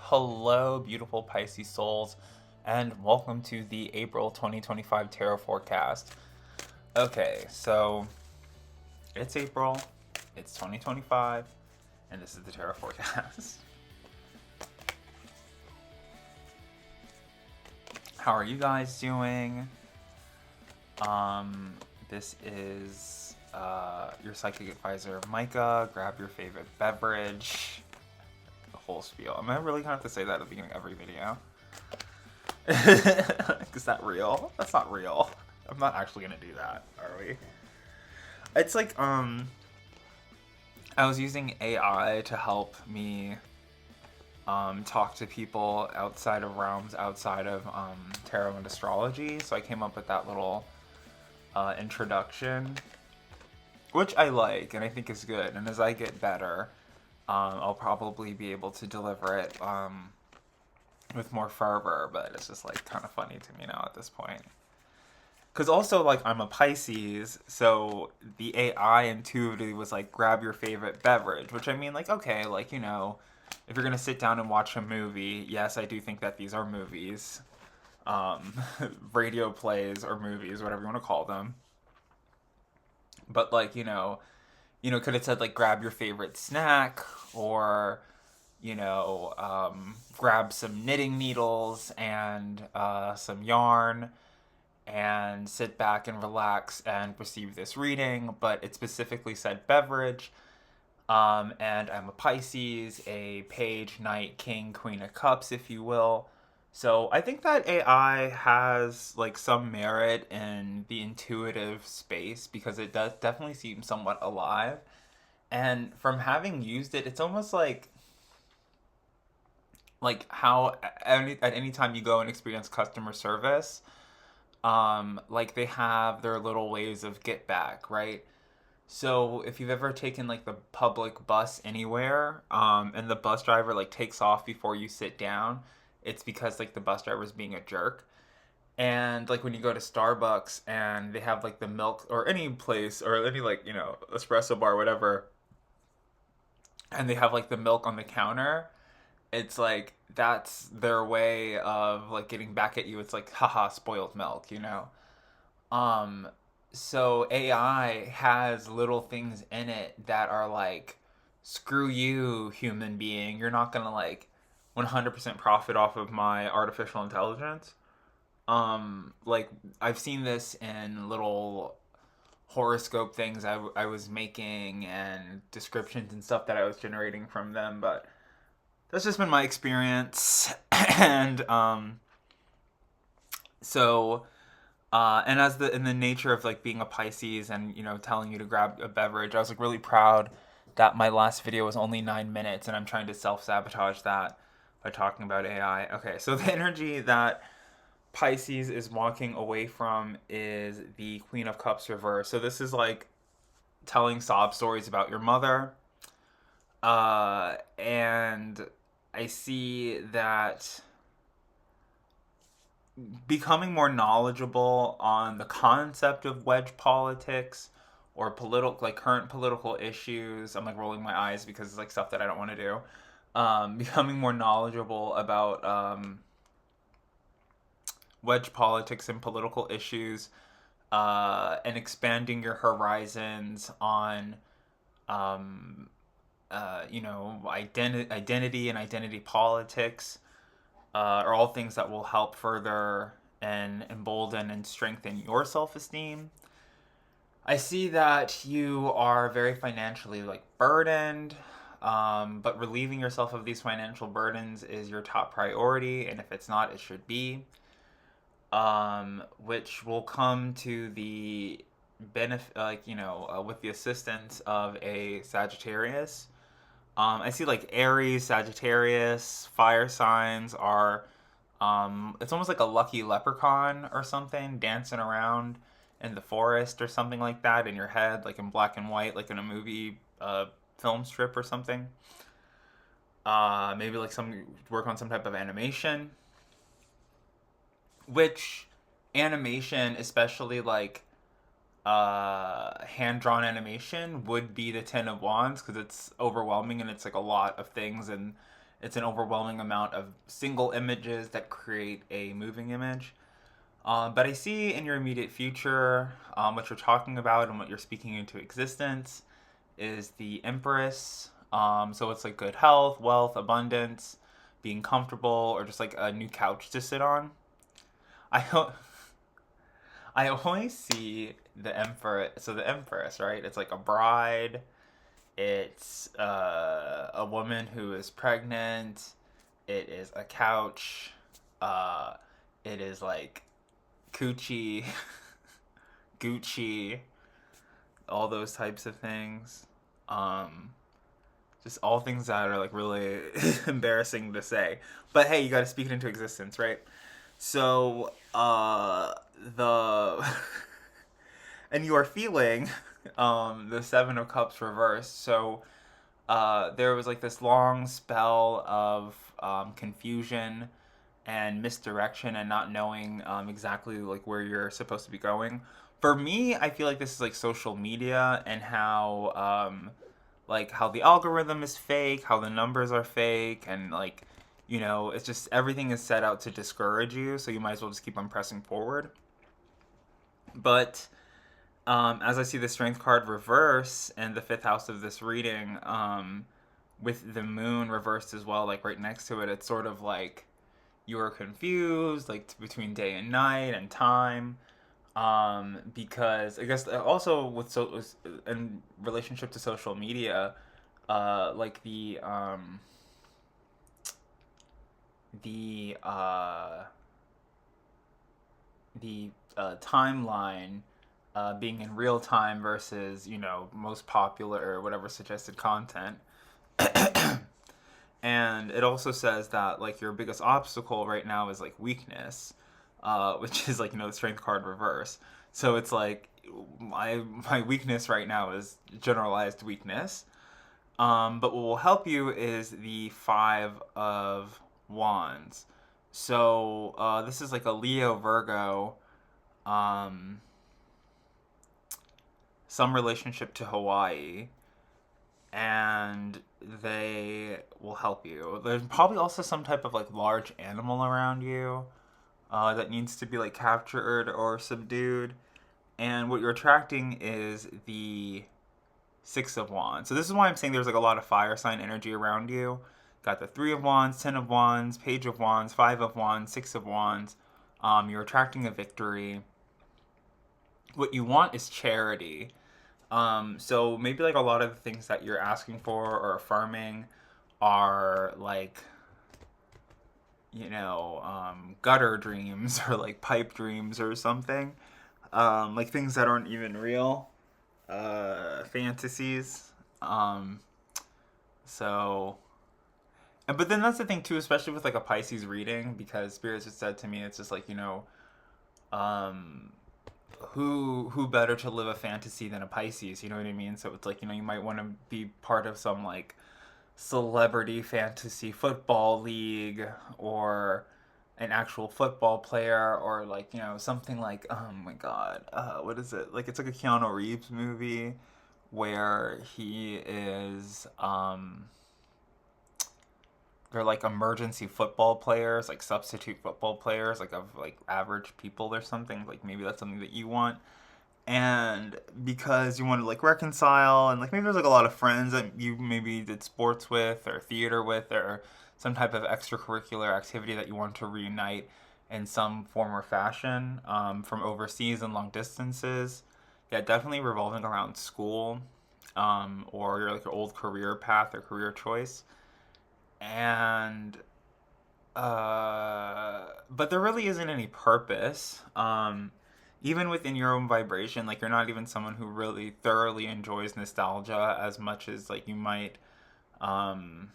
Hello, beautiful Pisces souls, and welcome to the April 2025 Tarot Forecast. Okay, so it's April, it's 2025, and this is the Tarot Forecast. How are you guys doing? This is your psychic advisor, Micah. Grab your favorite beverage. The whole spiel. Am I really gonna have to say that at the beginning of every video? Is that real? That's not real. I'm not actually gonna do that, are we? It's like, I was using AI to help me talk to people outside of realms outside of tarot and astrology. So I came up with that little introduction, which I like and I think is good. And as I get better, I'll probably be able to deliver it with more fervor. But it's just like kind of funny to me now at this point. Because also, like, I'm a Pisces, so the AI intuitively was like, grab your favorite beverage, which I mean, like, okay, like, if you're gonna sit down and watch a movie, yes, I do think that these are movies, radio plays or movies, whatever you want to call them. But like, could have said like, grab your favorite snack, or grab some knitting needles and some yarn and sit back and relax and receive this reading, but it specifically said beverage. And I'm a Pisces, a page, knight, king, queen of cups, if you will. So I think that AI has like some merit in the intuitive space because it does definitely seem somewhat alive. And from having used it, it's almost like how at any time you go and experience customer service, like they have their little ways of get back, right? So if you've ever taken like the public bus anywhere, and the bus driver like takes off before you sit down, it's because like the bus driver is being a jerk. And like when you go to Starbucks and they have like the milk, or any place or any like espresso bar, whatever, and they have like the milk on the counter, it's like that's their way of like getting back at you. It's like, haha, spoiled milk. Um, so AI has little things in it that are like, screw you, human being. You're not gonna like 100% profit off of my artificial intelligence. Like I've seen this in little horoscope things I was making and descriptions and stuff that I was generating from them, but that's just been my experience. And so and as the in the nature of like being a Pisces and telling you to grab a beverage, I was like really proud that my last video was only 9 minutes, and I'm trying to self-sabotage that by talking about AI. Okay, so the energy that Pisces is walking away from is the Queen of Cups reverse. So this is like telling sob stories about your mother, and I see that becoming more knowledgeable on the concept of wedge politics or political, like current political issues. I'm like rolling my eyes because it's like stuff that I don't want to do. Becoming more knowledgeable about wedge politics and political issues, and expanding your horizons on, identity and identity politics, are all things that will help further and embolden and strengthen your self-esteem. I see that you are very financially like burdened, but relieving yourself of these financial burdens is your top priority, and if it's not, it should be. Which will come to the benefit, like with the assistance of a Sagittarius. I see like Aries, Sagittarius, fire signs are. It's almost like a lucky leprechaun or something dancing around in the forest or something like that in your head, like in black and white, like in a movie, film strip or something. Maybe like some work on some type of animation, which animation, especially like hand drawn animation, would be the Ten of Wands because it's overwhelming and it's like a lot of things, and It's an overwhelming amount of single images that create a moving image. But I see in your immediate future, what you're talking about and what you're speaking into existence is the Empress. So it's like good health, wealth, abundance, being comfortable, or just like a new couch to sit on. I ho- I always see the Emperor. So the Empress, right? It's like a bride. It's a woman who is pregnant. It is a couch. Uh, it is like coochie, Gucci, all those types of things. Um, just all things that are like really embarrassing to say. But hey, you got to speak it into existence, right? So, the and you are feeling the Seven of Cups reversed. So, there was like this long spell of confusion and misdirection and not knowing exactly like where you're supposed to be going. For me, I feel like this is like social media and how like how the algorithm is fake, how the numbers are fake, and like it's just everything is set out to discourage you. So you might as well just keep on pressing forward. But as I see the Strength card reverse and the fifth house of this reading, with the moon reversed as well, like right next to it, it's sort of like you are confused, like between day and night and time. Because I guess also with in relationship to social media, like the timeline being in real time versus most popular or whatever suggested content. And it also says that like your biggest obstacle right now is like weakness, which is like the strength card reverse. So it's like my weakness right now is generalized weakness. But what will help you is the Five of Wands. So this is like a Leo Virgo, um, some relationship to Hawaii, and they will help you. There's probably also some type of like large animal around you that needs to be like captured or subdued. And what you're attracting is the Six of Wands. So this is why I'm saying there's like a lot of fire sign energy around you. Got the Three of Wands, Ten of Wands, Page of Wands, Five of Wands, Six of Wands. You're attracting a victory. What you want is charity. So maybe like a lot of the things that you're asking for or affirming are like, gutter dreams or like pipe dreams or something. Like things that aren't even real, fantasies. Um, so, but then that's the thing too, especially with like a Pisces reading, because Spirit just said to me, it's just like, um, who better to live a fantasy than a Pisces? You know what I mean? So it's like you might want to be part of some like celebrity fantasy football league or an actual football player or like something like oh my god what is it like it's like a Keanu Reeves movie where he is they're like emergency football players like substitute football players like of like average people or something like maybe that's something that you want and because you want to like reconcile and like maybe there's like a lot of friends that you maybe did sports with or theater with or some type of extracurricular activity that you want to reunite in some form or fashion from overseas and long distances. Yeah, definitely revolving around school or your like your old career path or career choice. And but there really isn't any purpose. Even within your own vibration, like you're not even someone who really thoroughly enjoys nostalgia as much as like you might um,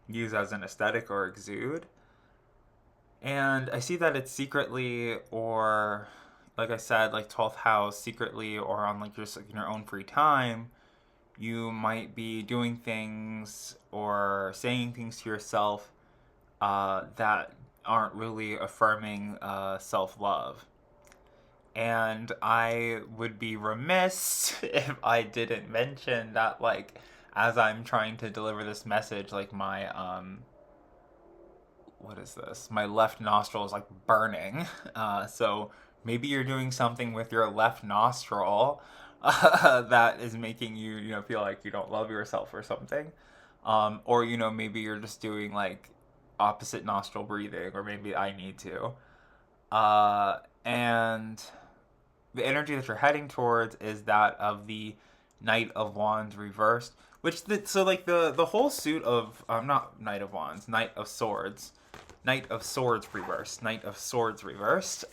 use as an aesthetic or exude. And I see that it's secretly or like I said, like 12th house, secretly or on like just like in your own free time, you might be doing things or saying things to yourself that aren't really affirming self love. And I would be remiss if I didn't mention that, like, as I'm trying to deliver this message, like, my what is this? My left nostril is like burning. So maybe you're doing something with your left nostril that is making you, feel like you don't love yourself or something. Or, maybe you're just doing like opposite nostril breathing, or maybe I need to. And the energy that you're heading towards is that of the Knight of Wands reversed, which so like the whole suit of not Knight of Wands, Knight of Swords reversed, Knight of Swords reversed.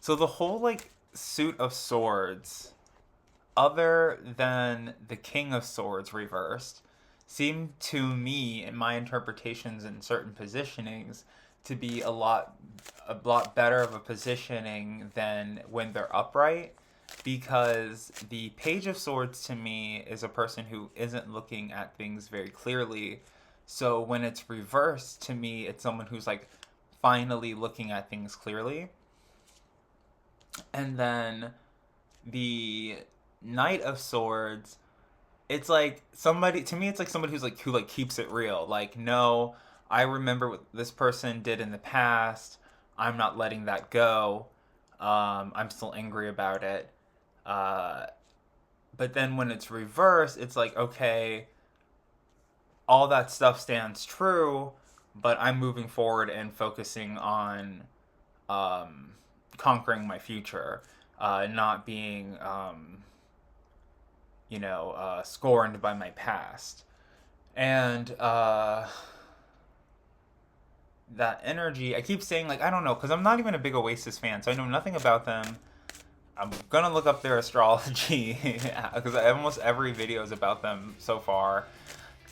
So the whole like suit of swords, other than the King of Swords reversed, seem to me, in my interpretations and certain positionings, to be a lot better of a positioning than when they're upright, because the Page of Swords to me is a person who isn't looking at things very clearly. So when it's reversed, to me it's someone who's like finally looking at things clearly. And then the Knight of Swords, it's like somebody, to me it's like somebody who keeps it real. Like, no, I remember what this person did in the past. I'm not letting that go. I'm still angry about it. But then when it's reversed, it's like, okay, all that stuff stands true, but I'm moving forward and focusing on conquering my future, not being, scorned by my past. And that energy, I keep saying, like, I don't know, because I'm not even a big Oasis fan, so I know nothing about them. I'm gonna look up their astrology because almost every video is about them so far.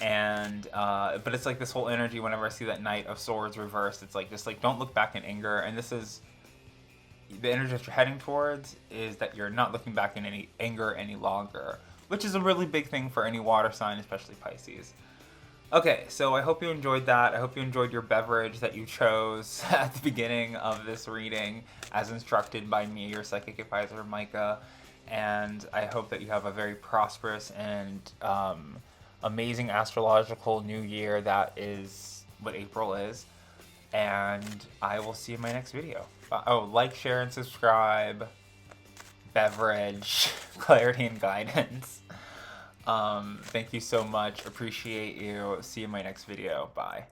And but it's like this whole energy whenever I see that Knight of Swords reversed, it's like, just like, don't look back in anger. And this is the energy that you're heading towards, is that you're not looking back in any anger any longer, which is a really big thing for any water sign, especially Pisces. Okay, so I hope you enjoyed that. I hope you enjoyed your beverage that you chose at the beginning of this reading, as instructed by me, your psychic advisor, Micah. And I hope that you have a very prosperous and amazing astrological new year. That is what April is. And I will see you in my next video. Like, share, and subscribe. Beverage, clarity, and guidance. Thank you so much. Appreciate you. See you in my next video. Bye.